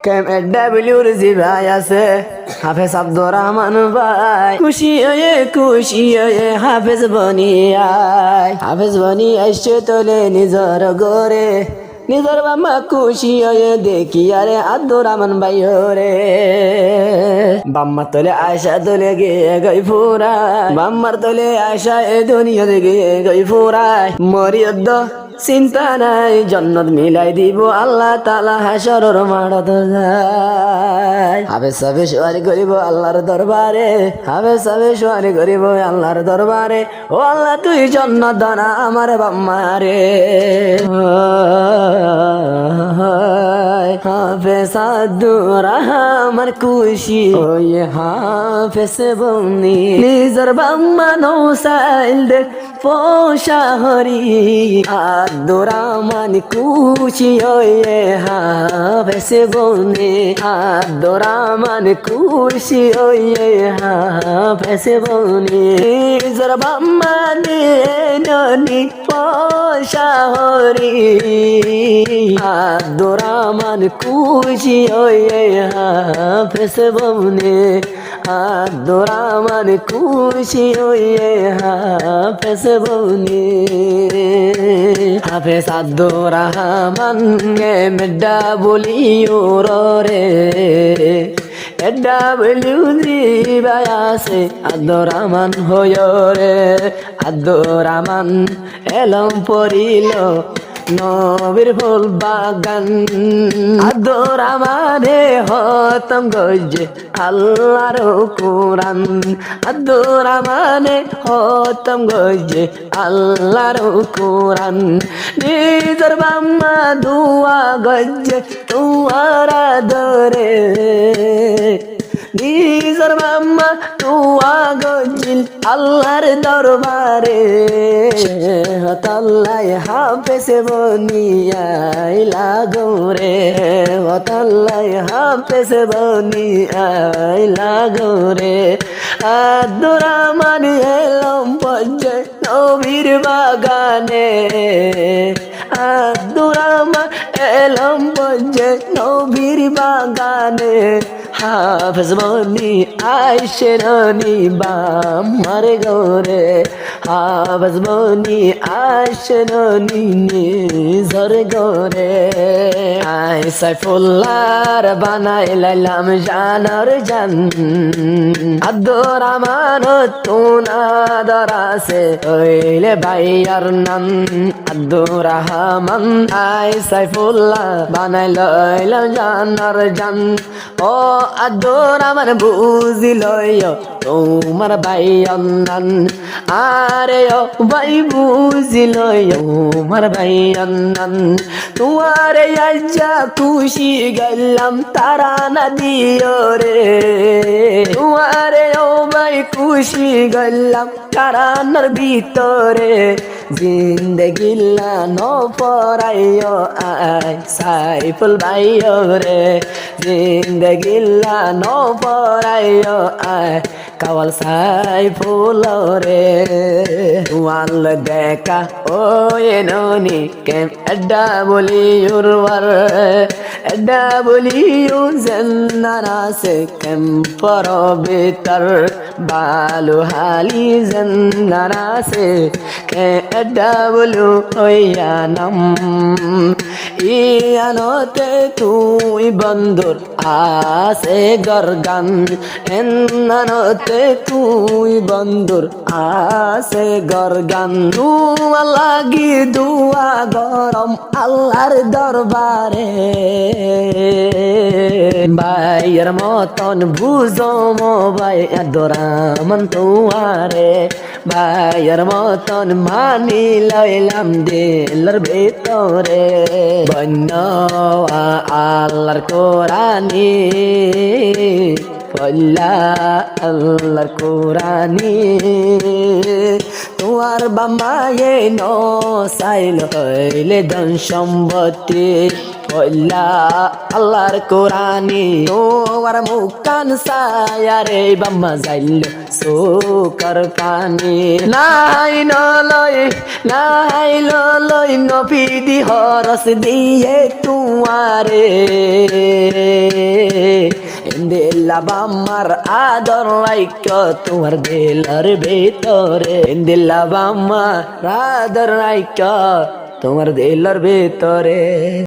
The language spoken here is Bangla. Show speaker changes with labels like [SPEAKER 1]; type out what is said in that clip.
[SPEAKER 1] KMW জি ভাই আছে, হাফেজ আব্দুর রহমান ভাই খুশি হয়ে হাফেজ বনি আসছে তোলে নিজর গরে, নিজর বাম্মা খুশি হয়ে দেখি আরে আব্দুর রহমান ভাই রে। বাম্মার তোলে আয়সা তোলে গিয়ে গই ফুরায়, বাম্মার তোলে আয়সা এ দুনিয়া গিয়ে গই ফুরায়। মরিয়দ্দ চিন্তা নাই, জন্নত মিলাই দিব আল্লাহ তাআলা হাসরের মাঠত যায়। হাফেজ সোয়ারি করিব আল্লাহর দরবারে, হাফেজ সোয়ারি করিব আল্লাহর দরবারে। ও আল্লাহ তুই জন্নত দানা আমার বাম্মারে। হাফেজ আব্দুর রহমান খুশি হয়ে হাফেজ বনি, নিজের বাম্মা নৌসাইল দেখ পোশাহরি। আব্দুর রহমান খুশি হয়ে হাফেজ বনি, আব্দুর রহমান খুশি হয়ে হাফেজ বনি, নিজের বাম্মা ননি পোশাহরি। আব্দুর রহমান খুশি হয়ে হাফেজ বনি, আব্দুর রহমান খুশি হয়ে হাফেজ বনি। হাফেজ আব্দুর রহমান মেডা বলিও রে, KMW জি ভাই আছে আব্দুর রহমান হয়ে রে। আব্দুর রহমান এলম পড়িল নবীর ফুল বাগান, আব্দুর রহমানে হতম গজে আল্লাহর কুরআন, আব্দুর রহমানে হতম গজে আল্লাহর কুরআন। নিজের বাম্মা দুয়া গজে তুয়ারা দরে, নিজের বাম্মা তুয়া গজিল আল্লাহর দরবারে। হতাল্লাই হাফেজ বনিয়াই লাগো রে, হতাল্লাই হাফেজ বনিয়াই লাগো রে। আব্দুর রহমান এলম পঞ্জে নবীর বাগানে, আব্দুর রহমান এলম পঞ্জে নবীর বাগানে। হাফেজ বনি আইসে রানী বাম্মার গরে, হাফেজ বনি আইসে রানী নিজর গরে। আই সাইফুল্লাহর বানাই লাইলাম জানার জান, আব্দুর রহমান তুনা দরাসে হইলে ভাইয়ার নাম। আব্দুর রহমান আই সাইফুল্লাহ বানাই লাইলাম জানার জান। ও আব্দুর রহমান বুঝিল তোমার ভাইয়ার নাম, আরে ও ভাই বুঝিল তোমার ভাইয়ার নাম। তোমারে আজ্জা খুশি গেলাম তারা না দিও রে, তোমারে ও ভাই খুশি গেলাম কারানার ভিতরে। জিন্দগিল্লা ন পরাইও আয় সাইফুল ভাইও রে, জিন্দগিল্লা ন পরাইও আয় কাওয়াল সাইফুল রে। ওয়াল দেখা ও এননি KMW KMW জন্নারাসে কেম্পর বেতর বালু হালি জন্নারাসে KMW হইয়া নাম। ইয়ানতে তুই বন্ধুর আসে গরগান, এনানতে তুই বন্ধুর আসে গরগান। দুয়া লাগি দুয়া গরম আল্লাহর দরবারে, ভাইয়ের মতন বুঝো মো ভাই আব্দুর রহমান তুয়ারে, ভাইয়ের মতন মানি লইলাম দিলের ভিতরে। বন্য আল্লাহর কোরআনি পল্লা আল্লাহর কোরআনি, তোমার বাম্মায়ে ন সাইল হইলে ধন সম্পত্তি, পল্লা আল্লাহর কোরআনে তোমার মুখ কান সায়ারে বাম্মা যাইল সোকার পানি নাই লই নবীদি হরস দিয়ে তুয়ারে দিল্লা বাম্মার আদর রাইক তোমার দিলার ভিতরে দিল্লা বাম্মার আদর রাইক তোমার দিলার ভিতরে।